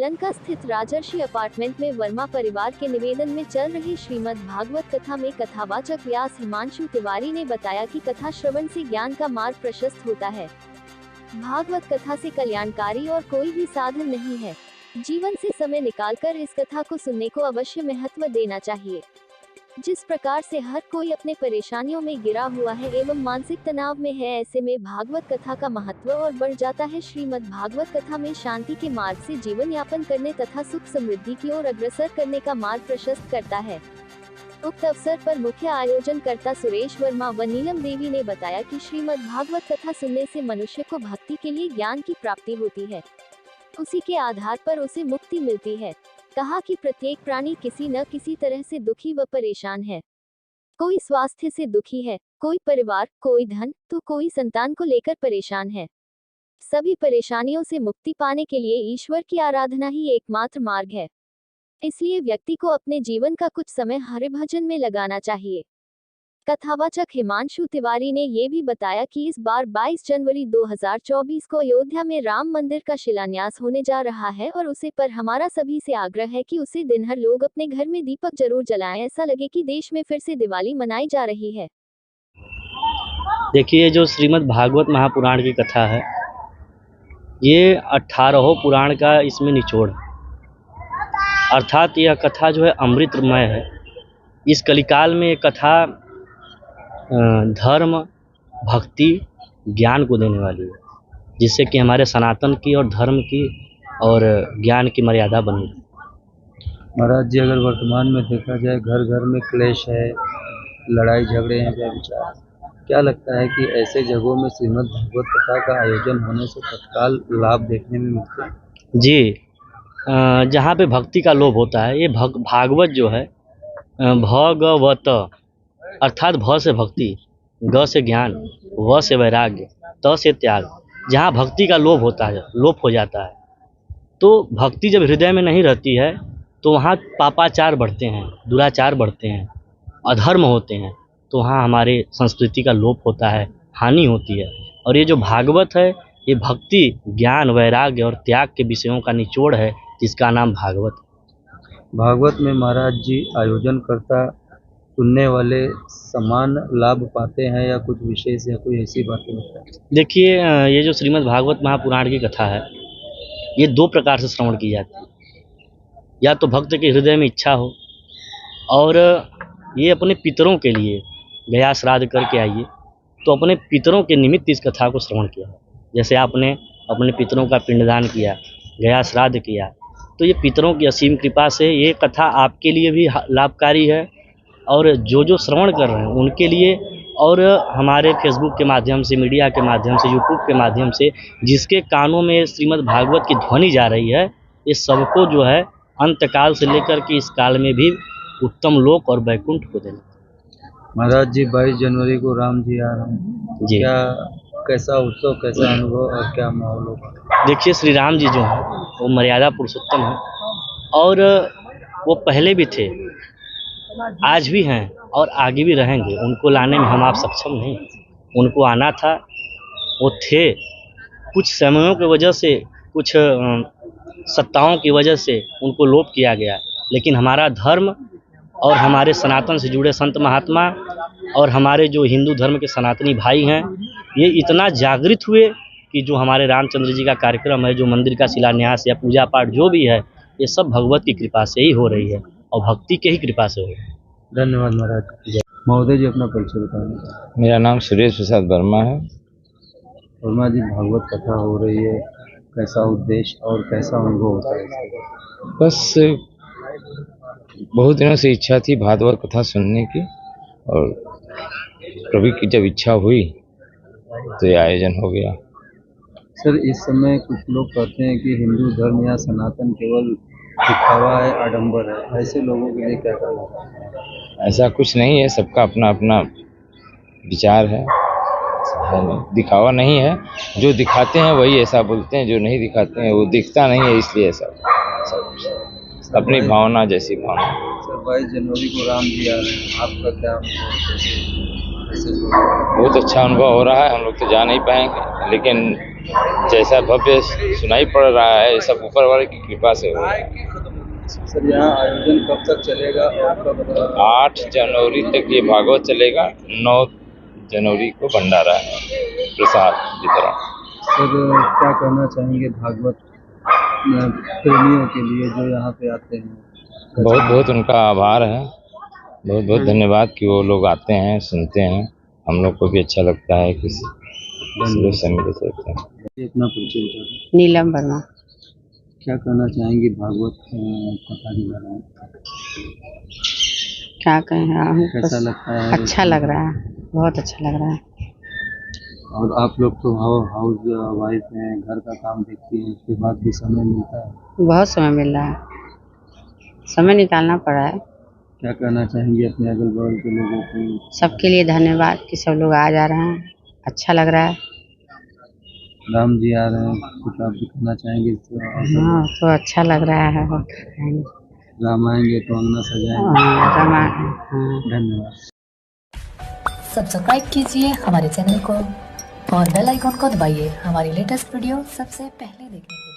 लंका स्थित राजर्षि अपार्टमेंट में वर्मा परिवार के निवेदन में चल रही श्रीमद् भागवत कथा में कथावाचक व्यास हिमांशु तिवारी ने बताया कि कथा श्रवण से ज्ञान का मार्ग प्रशस्त होता है। भागवत कथा से कल्याणकारी और कोई भी साधन नहीं है। जीवन से समय निकालकर इस कथा को सुनने को अवश्य महत्व देना चाहिए। जिस प्रकार से हर कोई अपने परेशानियों में गिरा हुआ है एवं मानसिक तनाव में है, ऐसे में भागवत कथा का महत्व और बढ़ जाता है। श्रीमद् भागवत कथा में शांति के मार्ग से जीवन यापन करने तथा सुख समृद्धि की ओर अग्रसर करने का मार्ग प्रशस्त करता है। उक्त अवसर पर मुख्य आयोजनकर्ता सुरेश वर्मा व नीलम देवी ने बताया कि श्रीमद् भागवत कथा सुनने से मनुष्य को भक्ति के लिए ज्ञान की प्राप्ति होती है, उसी के आधार पर उसे मुक्ति मिलती है। कहा कि प्रत्येक प्राणी किसी न किसी तरह से दुखी व परेशान है। कोई स्वास्थ्य से दुखी है, कोई परिवार, कोई धन तो कोई संतान को लेकर परेशान है। सभी परेशानियों से मुक्ति पाने के लिए ईश्वर की आराधना ही एकमात्र मार्ग है। इसलिए व्यक्ति को अपने जीवन का कुछ समय हरिभजन में लगाना चाहिए। कथावाचक हिमांशु तिवारी ने ये भी बताया कि इस बार 22 जनवरी 2024 को अयोध्या में राम मंदिर का शिलान्यास होने जा रहा है और उसे पर हमारा सभी से आग्रह है कि उसे दिन हर लोग अपने घर में दीपक जरूर जलाएं, ऐसा लगे कि देश में फिर से दिवाली मनाई जा रही है। देखिए, जो श्रीमद् भागवत महापुराण की कथा है, ये 18 पुराण का इसमें निचोड़ है। अर्थात यह कथा जो है अमृतमय है। इस कलिकाल में ये कथा धर्म, भक्ति, ज्ञान को देने वाली है, जिससे कि हमारे सनातन की और धर्म की और ज्ञान की मर्यादा बनी। महाराज जी, अगर वर्तमान में देखा जाए घर घर में क्लेश है, लड़ाई झगड़े हैं, व्यभिचार, क्या लगता है कि ऐसे जगहों में श्रीमद् भागवत कथा का आयोजन होने से तत्काल लाभ देखने में मिलता है? जी, जहाँ पे भक्ति का लोभ होता है, ये भागवत जो है भगवत अर्थात भ से भक्ति, ग से ज्ञान, व से वैराग्य, त से त्याग। जहाँ भक्ति का लोभ होता है, लोप हो जाता है, तो भक्ति जब हृदय में नहीं रहती है तो वहाँ पापाचार बढ़ते हैं, दुराचार बढ़ते हैं, अधर्म होते हैं, तो वहाँ हमारे संस्कृति का लोप होता है, हानि होती है। और ये जो भागवत है, ये भक्ति, ज्ञान, वैराग्य और त्याग के विषयों का निचोड़ है, जिसका नाम भागवत। भागवत में महाराज जी आयोजनकर्ता सुनने वाले समान लाभ पाते हैं या कुछ विशेष या कोई ऐसी बातें बताएं? देखिए, ये जो श्रीमद् भागवत महापुराण की कथा है, ये 2 प्रकार से श्रवण की जाती है। या तो भक्त के हृदय में इच्छा हो और ये अपने पितरों के लिए गया श्राद्ध करके आइए, तो अपने पितरों के निमित्त इस कथा को श्रवण किया। जैसे आपने अपने पितरों का पिंडदान किया, गया श्राद्ध किया, तो ये पितरों की असीम कृपा से ये कथा आपके लिए भी लाभकारी है और जो श्रवण कर रहे हैं उनके लिए, और हमारे फेसबुक के माध्यम से, मीडिया के माध्यम से, यूट्यूब के माध्यम से जिसके कानों में श्रीमद् भागवत की ध्वनि जा रही है, ये सबको जो है अंतकाल से लेकर के इस काल में भी उत्तम लोक और वैकुंठ को देना। महाराज जी, 22 जनवरी को राम जी आ रहे हैं जी, क्या कैसा उत्सव, कैसा अनुभव और क्या माहौल होगा? देखिए, श्री राम जी जो हैं वो मर्यादा पुरुषोत्तम हैं और वो पहले भी थे, आज भी हैं और आगे भी रहेंगे। उनको लाने में हम आप सक्षम नहीं। उनको आना था, वो थे, कुछ समयों की वजह से, कुछ सत्ताओं की वजह से उनको लोप किया गया। लेकिन हमारा धर्म और हमारे सनातन से जुड़े संत महात्मा और हमारे जो हिंदू धर्म के सनातनी भाई हैं, ये इतना जागृत हुए कि जो हमारे रामचंद्र जी का कार्यक्रम है, जो मंदिर का शिलान्यास या पूजा पाठ जो भी है, ये सब भगवत की कृपा से ही हो रही है और भक्ति के ही कृपा से हो रही है। धन्यवाद महाराज। महोदय जी, अपना परिचय बताएं। मेरा नाम सुरेश प्रसाद वर्मा है। वर्मा जी, भागवत कथा हो रही है, कैसा उद्देश्य और कैसा अनुभव होता है? बस बहुत दिनों से इच्छा थी भागवत कथा सुनने की, और प्रभु की जब इच्छा हुई तो ये आयोजन हो गया। सर, इस समय कुछ लोग कहते हैं कि हिंदू धर्म या सनातन केवल दिखावा है, आडंबर है, ऐसे लोगों के लिए क्या करना है? ऐसा कुछ नहीं है, सबका अपना अपना विचार है। दिखावा नहीं है, जो दिखाते हैं वही ऐसा बोलते हैं, जो नहीं दिखाते हैं वो दिखता नहीं है, इसलिए ऐसा अपनी भावना जैसी भावना। सर, 22 जनवरी को राम जी आ रहे हैं, आपका क्या अनुभव? बहुत अच्छा अनुभव हो रहा है। हम लोग तो जा नहीं पाएंगे, लेकिन जैसा भव्य सुनाई पड़ रहा है सब ऊपर वाले की कृपा से हो रहा है। सर यहाँ आयोजन कब तक चलेगा और कब 8 जनवरी तक ये भागवत चलेगा। 9 जनवरी को भंडारा है, प्रसाद वितरण। सर क्या कहना चाहेंगे भागवत प्रेमियों के लिए जो यहाँ पे आते हैं? बहुत बहुत उनका आभार है, बहुत बहुत धन्यवाद कि वो लोग आते हैं, सुनते हैं। हम लोग को भी अच्छा लगता है कि लोग सम्मिलित होते हैं। इतना परिचय बता दें। नीलम वर्मा। क्या कहना चाहेंगे भागवत कथा के बारे में? क्या कहें आप? कैसा लगता है? अच्छा लग रहा है, बहुत अच्छा लग रहा है। और आप लोग तो हाउस वाइफ हैं, घर का काम देखती हैं, उसके बाद भी समय मिलता है? बहुत समय मिल रहा है, समय निकालना पड़ा है। क्या कहना चाहेंगे अपने अगल बगल के लोगों को? सबके लिए धन्यवाद कि सब लोग आ जा रहे हैं, अच्छा लग रहा है। राम जी आ रहे हैं, कुछ आप भी कहना चाहेंगे? हाँ तो अच्छा लग रहा है। राम आएंगे तो अंगना सजाएंगे। धन्यवाद। सब्सक्राइब कीजिए हमारे चैनल को और बेल आइकॉन को दबाइए हमारी लेटेस्ट वीडियो सबसे पहले देखने के लिए।